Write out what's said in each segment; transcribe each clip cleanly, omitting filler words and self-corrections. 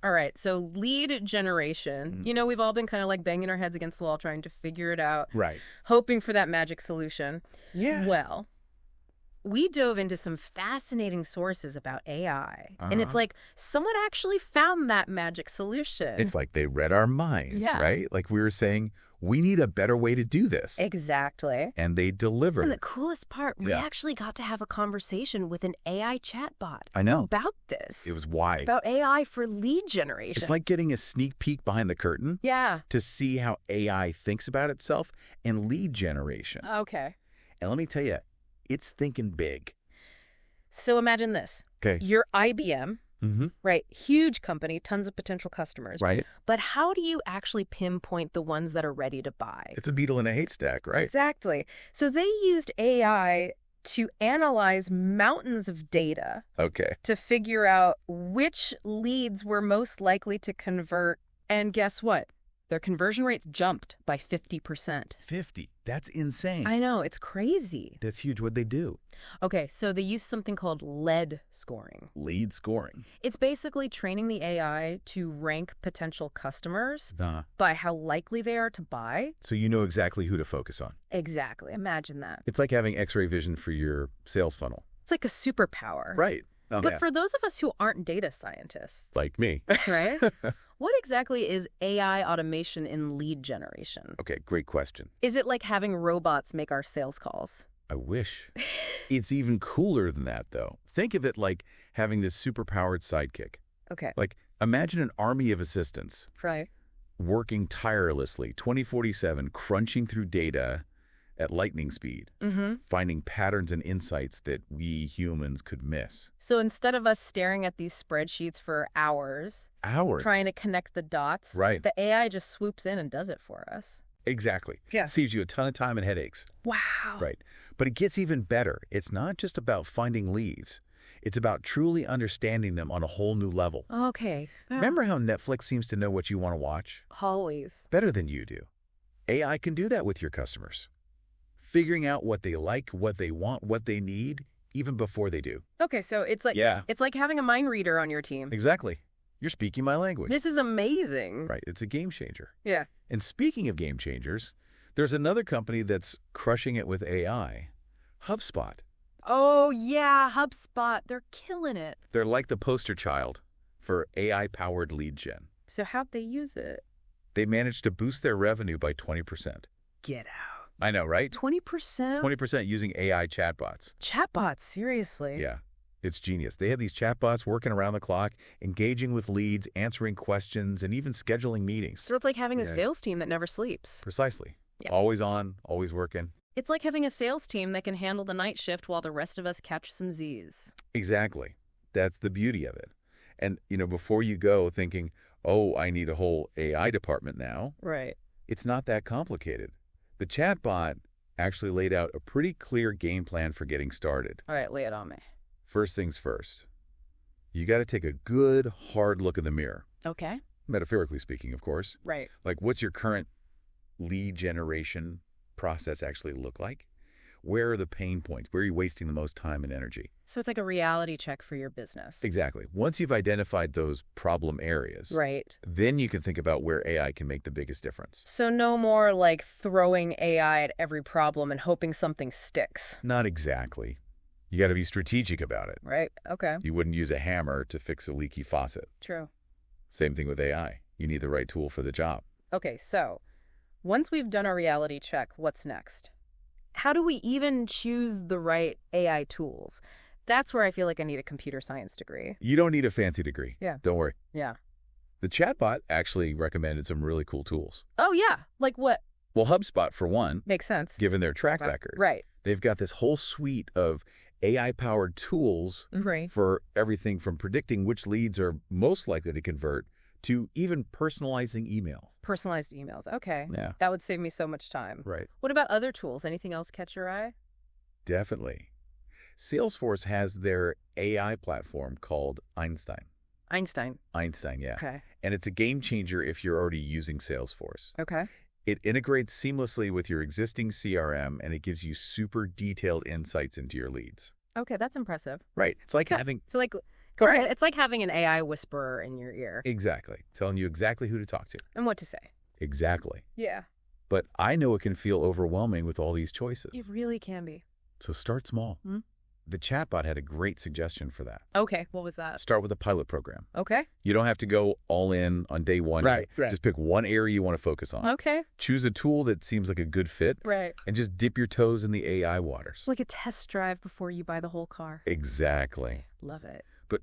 All right, so lead generation. You know, we've all been kind of like banging our heads against the wall trying to figure it out, Right. hoping for that magic solution. Yeah. Well, we dove into some fascinating sources about AI. And it's like someone actually found that magic solution. It's like they read our minds, Yeah. right? Like we were saying, we need a better way to do this. Exactly. And they delivered. And the coolest part, we Yeah. actually got to have a conversation with an AI chatbot. I know. About this. It was why. About AI for lead generation. It's like getting a sneak peek behind the curtain Yeah. to see how AI thinks about itself and lead generation. Okay. And let me tell you, it's thinking big. So imagine this. Okay. You're IBM, Mm-hmm. right? Huge company, tons of potential customers. Right. But how do you actually pinpoint the ones that are ready to buy? It's a beetle in a haystack, right? Exactly. So they used AI to analyze mountains of data Okay. to figure out which leads were most likely to convert. And guess what? Their conversion rates jumped by 50%. 50. That's insane. I know, it's crazy. That's huge. What'd they do? Okay, so they use something called lead scoring. Lead scoring. It's basically training the AI to rank potential customers by how likely they are to buy. So you know exactly who to focus on. Exactly. Imagine that. It's like having X-ray vision for your sales funnel. It's like a superpower. Right. But for those of us who aren't data scientists, like me. right? What exactly is AI automation in lead generation? Okay, great question. Is it like having robots make our sales calls? I wish. It's even cooler than that, though. Think of it like having this superpowered sidekick. Okay. Like, imagine an army of assistants Right. working tirelessly, 24/7, crunching through data at lightning speed, finding patterns and insights that we humans could miss. So instead of us staring at these spreadsheets for hours, trying to connect the dots, Right. the AI just swoops in and does it for us. Exactly. Yeah. Saves you a ton of time and headaches. Wow. Right. But it gets even better. It's not just about finding leads. It's about truly understanding them on a whole new level. Okay. Remember how Netflix seems to know what you want to watch? Always. Better than you do. AI can do that with your customers. Figuring out what they like, what they want, what they need, even before they do. Okay, so it's like it's like having a mind reader on your team. Exactly. You're speaking my language. This is amazing. Right. It's a game changer. Yeah. And speaking of game changers, there's another company that's crushing it with AI, HubSpot. Oh, yeah, HubSpot. They're killing it. They're like the poster child for AI-powered lead gen. So how'd they use it? They managed to boost their revenue by 20%. Get out. I know, right? 20%? 20% using AI chatbots. Chatbots, seriously? Yeah, it's genius. They have these chatbots working around the clock, engaging with leads, answering questions, and even scheduling meetings. So it's like having a sales team that never sleeps. Precisely. Yeah. Always on, always working. It's like having a sales team that can handle the night shift while the rest of us catch some Z's. Exactly. That's the beauty of it. And, before you go thinking, oh, I need a whole AI department now, Right. it's not that complicated. The chatbot actually laid out a pretty clear game plan for getting started. All right, lay it on me. First things first. You got to take a good, hard look in the mirror. Okay. Metaphorically speaking, of course. Right. Like, what's your current lead generation process actually look like? Where are the pain points? Where are you wasting the most time and energy? So it's like a reality check for your business. Exactly. Once you've identified those problem areas, Right. then you can think about where AI can make the biggest difference. So no more like throwing AI at every problem and hoping something sticks. Not exactly. You got to be strategic about it. Right. Okay. You wouldn't use a hammer to fix a leaky faucet. True. Same thing with AI. You need the right tool for the job. Okay, so once we've done our reality check, what's next? How do we even choose the right AI tools? That's where I feel like I need a computer science degree. You don't need a fancy degree. Yeah. Don't worry. Yeah. The chatbot actually recommended some really cool tools. Oh, yeah. Like what? Well, HubSpot, for one, Makes sense. given their track record, Right. they've got this whole suite of AI-powered tools Right. for everything from predicting which leads are most likely to convert to even personalizing email. Personalized emails. Okay. Yeah. That would save me so much time. Right. What about other tools? Anything else catch your eye? Definitely. Salesforce has their AI platform called Einstein. Einstein. Einstein, yeah. Okay. And it's a game changer if you're already using Salesforce. Okay. It integrates seamlessly with your existing CRM, and it gives you super detailed insights into your leads. Okay, that's impressive. Right. It's like having... So like Okay, it's like having an AI whisperer in your ear. Exactly. Telling you exactly who to talk to. And what to say. Exactly. Yeah. But I know it can feel overwhelming with all these choices. It really can be. So start small. Hmm? The chatbot had a great suggestion for that. Okay, what was that? Start with a pilot program. Okay. You don't have to go all in on day one. Right. Just pick one area you want to focus on. Okay. Choose a tool that seems like a good fit. Right. And just dip your toes in the AI waters. It's like a test drive before you buy the whole car. Exactly. Love it. But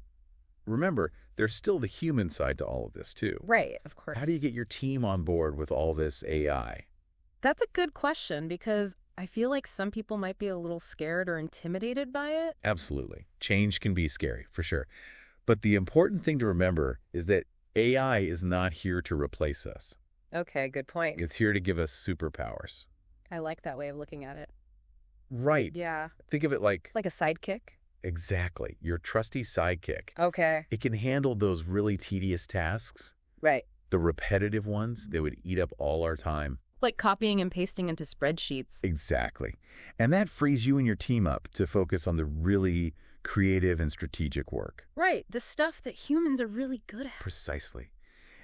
remember, there's still the human side to all of this, too. Right, of course. How do you get your team on board with all this AI? That's a good question because I feel like some people might be a little scared or intimidated by it. Absolutely. Change can be scary, for sure. But the important thing to remember is that AI is not here to replace us. Okay, good point. It's here to give us superpowers. I like that way of looking at it. Right. Yeah. Think of it like... Like a sidekick? Exactly. Your trusty sidekick. Okay. It can handle those really tedious tasks. Right. The repetitive ones that would eat up all our time. Like copying and pasting into spreadsheets. Exactly. And that frees you and your team up to focus on the really creative and strategic work. Right. The stuff that humans are really good at. Precisely.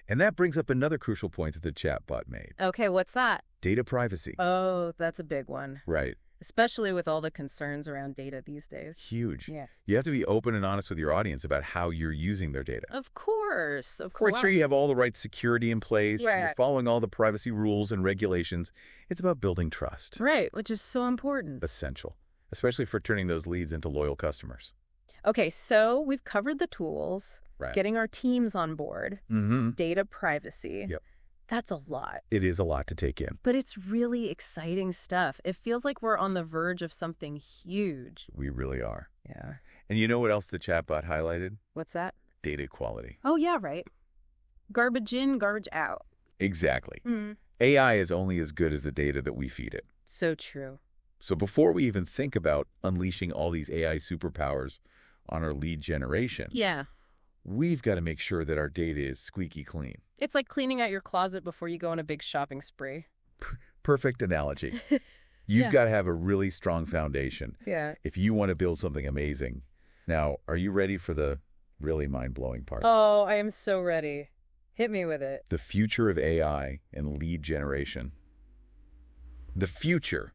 And that brings up another crucial point that the chatbot made. Okay, what's that? Data privacy. Oh, that's a big one. Right. Especially with all the concerns around data these days. Huge. Yeah. You have to be open and honest with your audience about how you're using their data. Of course. Of Make course. sure you have all the right security in place. Right. You're following all the privacy rules and regulations. It's about building trust. Right, which is so important. Essential, especially for turning those leads into loyal customers. Okay, so we've covered the tools, Right. getting our teams on board, data privacy. Yep. That's a lot. It is a lot to take in. But it's really exciting stuff. It feels like we're on the verge of something huge. We really are. Yeah. And you know what else the chatbot highlighted? What's that? Data quality. Oh, yeah, right. Garbage in, garbage out. Exactly. Mm. AI is only as good as the data that we feed it. So true. So before we even think about unleashing all these AI superpowers on our lead generation, Yeah. we've got to make sure that our data is squeaky clean. It's like cleaning out your closet before you go on a big shopping spree. Perfect analogy. You've Yeah. got to have a really strong foundation Yeah. if you want to build something amazing. Now, are you ready for the really mind-blowing part? Oh, I am so ready. Hit me with it. The future of AI and lead generation. The future.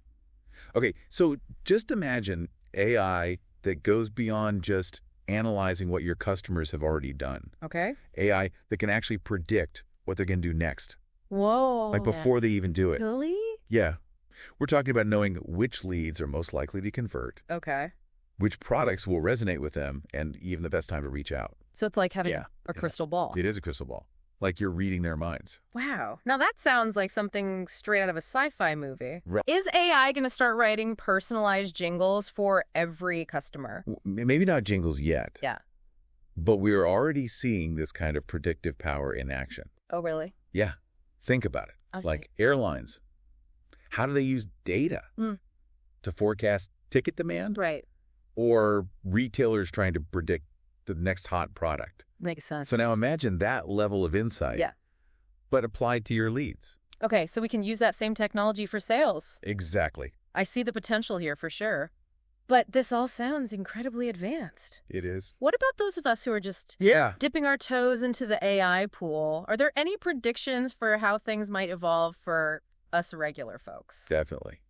Okay, so just imagine AI that goes beyond just analyzing what your customers have already done. Okay. AI that can actually predict what they're going to do next, Whoa. like before they even do it. Really? Yeah. We're talking about knowing which leads are most likely to convert, Okay. which products will resonate with them, and even the best time to reach out. So it's like having Yeah. a crystal ball. It is a crystal ball, like you're reading their minds. Wow. Now that sounds like something straight out of a sci-fi movie. Right. Is AI going to start writing personalized jingles for every customer? Maybe not jingles yet. Yeah. But we're already seeing this kind of predictive power in action. Oh, really? Yeah. Think about it. Okay. Like airlines. How do they use data to forecast ticket demand? Right. Or retailers trying to predict the next hot product? Makes sense. So now imagine that level of insight, Yeah. but applied to your leads. Okay, so we can use that same technology for sales. Exactly. I see the potential here for sure. But this all sounds incredibly advanced. It is. What about those of us who are just Yeah. dipping our toes into the AI pool? Are there any predictions for how things might evolve for us regular folks? Definitely.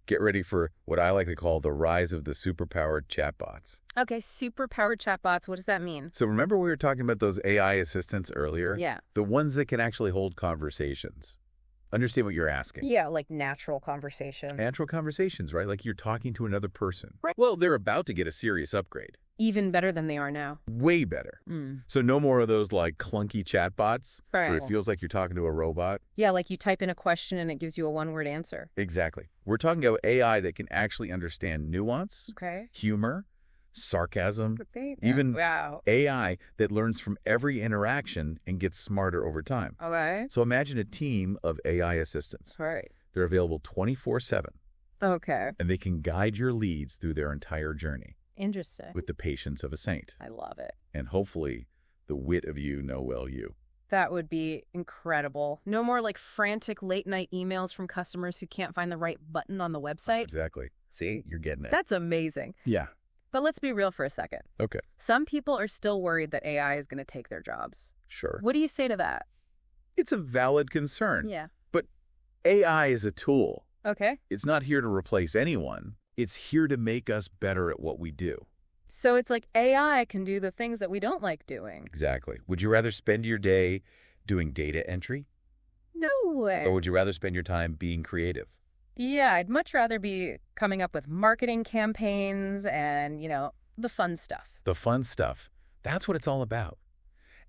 Get ready for what I like to call the rise of the superpowered chatbots. Okay, super-powered chatbots, what does that mean? So remember we were talking about those AI assistants earlier? Yeah. The ones that can actually hold conversations. Understand what you're asking. Yeah, like natural conversation. Natural conversations, right? Like you're talking to another person. Right. Well, they're about to get a serious upgrade. Even better than they are now. Way better. So no more of those like clunky chatbots where Right. it feels like you're talking to a robot. Yeah, like you type in a question and it gives you a one-word answer. Exactly. We're talking about AI that can actually understand nuance, Okay. humor, sarcasm, even Wow. AI that learns from every interaction and gets smarter over time. Okay. So imagine a team of AI assistants. Right. They're available 24/7, Okay. and they can guide your leads through their entire journey Interesting. with the patience of a saint, I love it. and hopefully the wit of you know well you. That would be incredible. No more like frantic late-night emails from customers who can't find the right button on the website. Exactly. See, you're getting it. That's amazing. Yeah. But let's be real for a second. Okay, Some people are still worried that AI is going to take their jobs. sure. What do you say to that? It's a valid concern. Yeah. But AI is a tool. Okay. It's not here to replace anyone. It's here to make us better at what we do. So it's like AI can do the things that we don't like doing. Exactly. Would you rather spend your day doing data entry? No way. Or would you rather spend your time being creative? Yeah, I'd much rather be coming up with marketing campaigns and, the fun stuff. The fun stuff. That's what it's all about.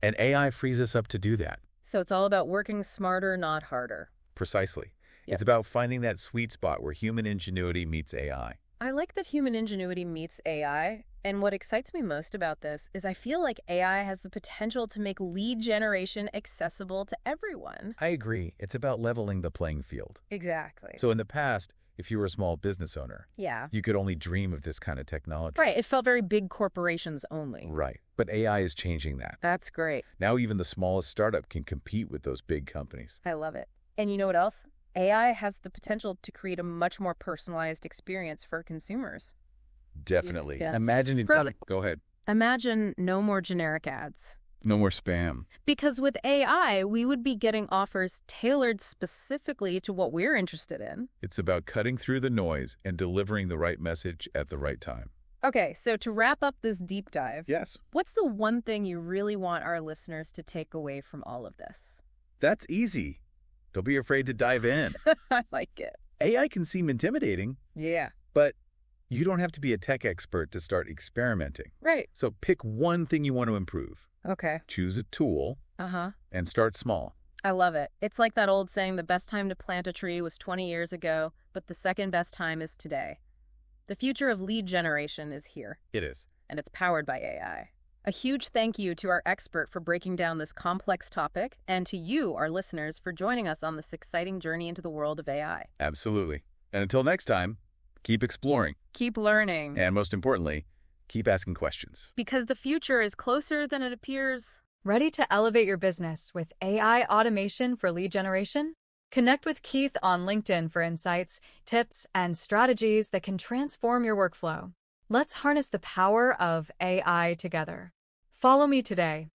And AI frees us up to do that. So it's all about working smarter, not harder. Precisely. Yep. It's about finding that sweet spot where human ingenuity meets AI. I like that human ingenuity meets AI, and what excites me most about this is I feel like AI has the potential to make lead generation accessible to everyone. I agree. It's about leveling the playing field. Exactly. So in the past, if you were a small business owner, Yeah. you could only dream of this kind of technology. Right, it felt very big corporations only. Right. But AI is changing that. That's great. Now even the smallest startup can compete with those big companies. I love it. And you know what else? AI has the potential to create a much more personalized experience for consumers. Definitely. Yes. Imagine Really? Go ahead. Imagine no more generic ads. No more spam. Because with AI, we would be getting offers tailored specifically to what we're interested in. It's about cutting through the noise and delivering the right message at the right time. Okay, so to wrap up this deep dive, Yes. what's the one thing you really want our listeners to take away from all of this? That's easy. Don't be afraid to dive in. I like it. AI can seem intimidating, Yeah. but you don't have to be a tech expert to start experimenting. Right. So pick one thing you want to improve. Okay. Choose a tool Uh-huh. and start small. I love it. It's like that old saying, the best time to plant a tree was 20 years ago, but the second best time is today. The future of lead generation is here, It is. and it's powered by AI. A huge thank you to our expert for breaking down this complex topic, and to you, our listeners, for joining us on this exciting journey into the world of AI. Absolutely. And until next time, keep exploring. Keep learning. And most importantly, keep asking questions. Because the future is closer than it appears. Ready to elevate your business with AI automation for lead generation? Connect with Keith on LinkedIn for insights, tips, and strategies that can transform your workflow. Let's harness the power of AI together. Follow me today